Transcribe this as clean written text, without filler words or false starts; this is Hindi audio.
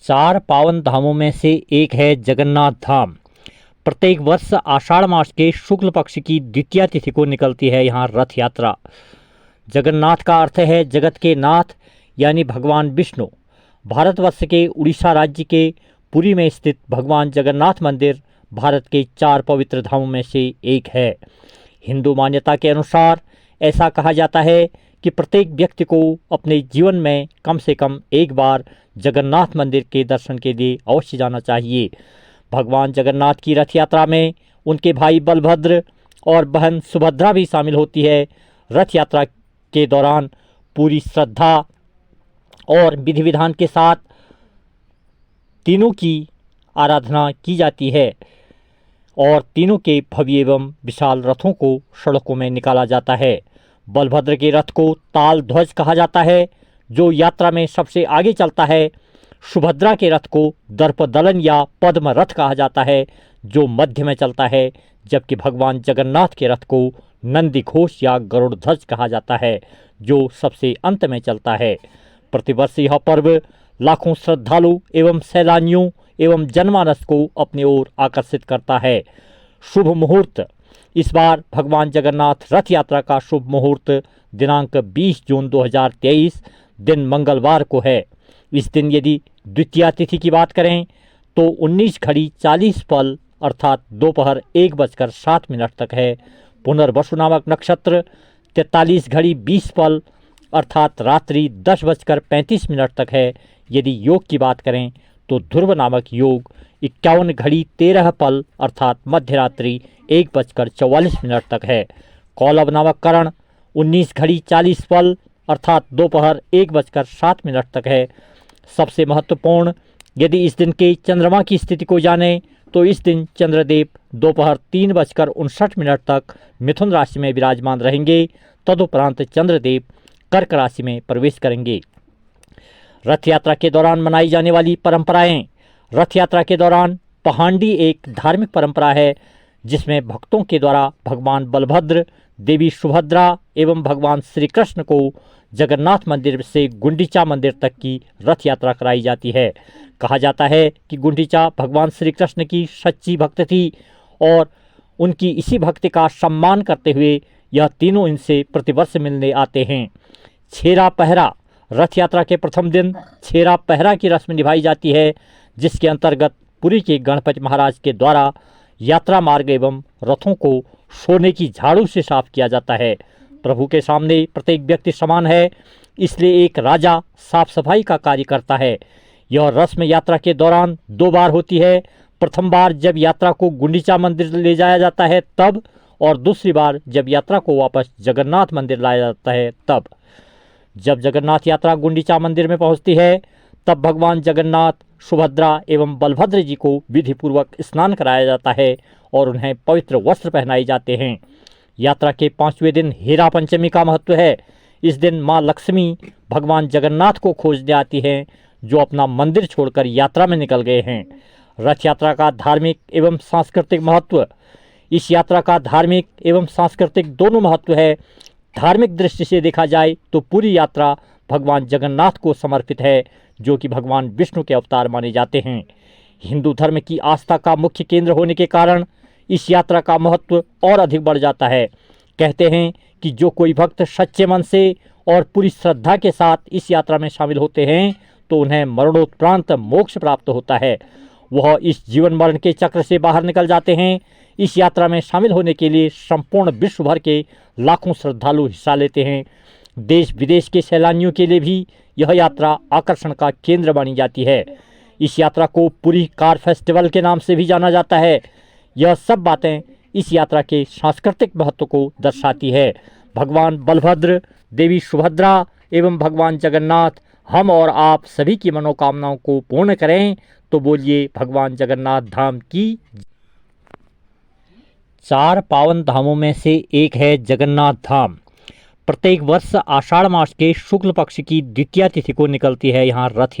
चार पावन धामों में से एक है जगन्नाथ धाम। प्रत्येक वर्ष आषाढ़ मास के शुक्ल पक्ष की द्वितीया तिथि को निकलती है यहाँ रथ यात्रा। जगन्नाथ का अर्थ है जगत के नाथ यानी भगवान विष्णु। भारतवर्ष के उड़ीसा राज्य के पुरी में स्थित भगवान जगन्नाथ मंदिर भारत के चार पवित्र धामों में से एक है। हिंदू मान्यता के अनुसार ऐसा कहा जाता है कि प्रत्येक व्यक्ति को अपने जीवन में कम से कम एक बार जगन्नाथ मंदिर के दर्शन के लिए अवश्य जाना चाहिए। भगवान जगन्नाथ की रथ यात्रा में उनके भाई बलभद्र और बहन सुभद्रा भी शामिल होती है। रथ यात्रा के दौरान पूरी श्रद्धा और विधि विधान के साथ तीनों की आराधना की जाती है और तीनों के भव्य एवं विशाल रथों को सड़कों में निकाला जाता है। बलभद्र के रथ को ताल ध्वज कहा जाता है, जो यात्रा में सबसे आगे चलता है। सुभद्रा के रथ को दर्पदलन या पद्म रथ कहा जाता है, जो मध्य में चलता है, जबकि भगवान जगन्नाथ के रथ को नंदी घोष या गरुड़ ध्वज कहा जाता है, जो सबसे अंत में चलता है। प्रतिवर्ष यह पर्व लाखों श्रद्धालु एवं सैलानियों एवं जनमानस को अपनी ओर आकर्षित करता है। शुभ मुहूर्त। इस बार भगवान जगन्नाथ रथ यात्रा का शुभ मुहूर्त दिनांक 20 जून 2023 दिन मंगलवार को है। इस दिन यदि द्वितीया तिथि की बात करें तो 19:40 अर्थात दोपहर 1:07 तक है। पुनर्वसु नामक नक्षत्र 43:20 अर्थात रात्रि 10:35 तक है। यदि योग की बात करें तो ध्रुव नामक योग 51:13 अर्थात मध्यरात्रि 1:44 तक है। कौलव नामक करण 19:40 अर्थात दोपहर 1:07 तक है। सबसे महत्वपूर्ण, यदि इस दिन के चंद्रमा की स्थिति को जानें तो इस दिन चंद्रदेव दोपहर 3:59 तक मिथुन राशि में विराजमान रहेंगे। तदुपरांत चंद्रदेव कर्क राशि में प्रवेश करेंगे। रथ यात्रा के दौरान मनाई जाने वाली परंपराएं। रथ यात्रा के दौरान पहांडी एक धार्मिक परंपरा है, जिसमें भक्तों के द्वारा भगवान बलभद्र, देवी सुभद्रा एवं भगवान श्री कृष्ण को जगन्नाथ मंदिर से गुंडीचा मंदिर तक की रथ यात्रा कराई जाती है। कहा जाता है कि गुंडीचा भगवान श्री कृष्ण की सच्ची भक्त थी और उनकी इसी भक्ति का सम्मान करते हुए यह तीनों इनसे प्रतिवर्ष मिलने आते हैं। छेरा पहरा। रथ यात्रा के प्रथम दिन छेरा पहरा की रस्म निभाई जाती है, जिसके अंतर्गत पुरी के गणपति महाराज के द्वारा यात्रा मार्ग एवं रथों को सोने की झाड़ू से साफ किया जाता है। प्रभु के सामने प्रत्येक व्यक्ति समान है, इसलिए एक राजा साफ सफाई का कार्य करता है। यह रस्म यात्रा के दौरान 2 बार होती है। प्रथम बार जब यात्रा को गुंडीचा मंदिर ले जाया जाता है तब, और दूसरी बार जब यात्रा को वापस जगन्नाथ मंदिर लाया जाता है तब। जब जगन्नाथ यात्रा गुंडीचा मंदिर में पहुंचती है तब भगवान जगन्नाथ, सुभद्रा एवं बलभद्र जी को विधि पूर्वक स्नान कराया जाता है और उन्हें पवित्र वस्त्र पहनाए जाते हैं। यात्रा के 5वें दिन हेरा पंचमी का महत्व है। इस दिन माँ लक्ष्मी भगवान जगन्नाथ को खोजने आती हैं, जो अपना मंदिर छोड़कर यात्रा में निकल गए हैं। रथ यात्रा का धार्मिक एवं सांस्कृतिक महत्व। इस यात्रा का धार्मिक एवं सांस्कृतिक दोनों महत्व है। धार्मिक दृष्टि से देखा जाए तो पूरी यात्रा भगवान जगन्नाथ को समर्पित है, जो कि भगवान विष्णु के अवतार माने जाते हैं। हिंदू धर्म की आस्था का मुख्य केंद्र होने के कारण इस यात्रा का महत्व और अधिक बढ़ जाता है। कहते हैं कि जो कोई भक्त सच्चे मन से और पूरी श्रद्धा के साथ इस यात्रा में शामिल होते हैं तो उन्हें मरणोपरांत मोक्ष प्राप्त होता है। वह इस जीवन मरण के चक्र से बाहर निकल जाते हैं। इस यात्रा में शामिल होने के लिए संपूर्ण विश्व भर के लाखों श्रद्धालु हिस्सा लेते हैं। देश विदेश के सैलानियों के लिए भी यह यात्रा आकर्षण का केंद्र बनी जाती है। इस यात्रा को पुरी कार फेस्टिवल के नाम से भी जाना जाता है। यह सब बातें इस यात्रा के सांस्कृतिक महत्व को दर्शाती है। भगवान बलभद्र, देवी सुभद्रा एवं भगवान जगन्नाथ हम और आप सभी की मनोकामनाओं को पूर्ण करें। तो बोलिए भगवान जगन्नाथ धाम की। चार पावन धामों में से एक है जगन्नाथ धाम। प्रत्येक वर्ष आषाढ़ मास के शुक्ल पक्ष की द्वितीया तिथि को निकलती है यहाँ रथ यात्रा।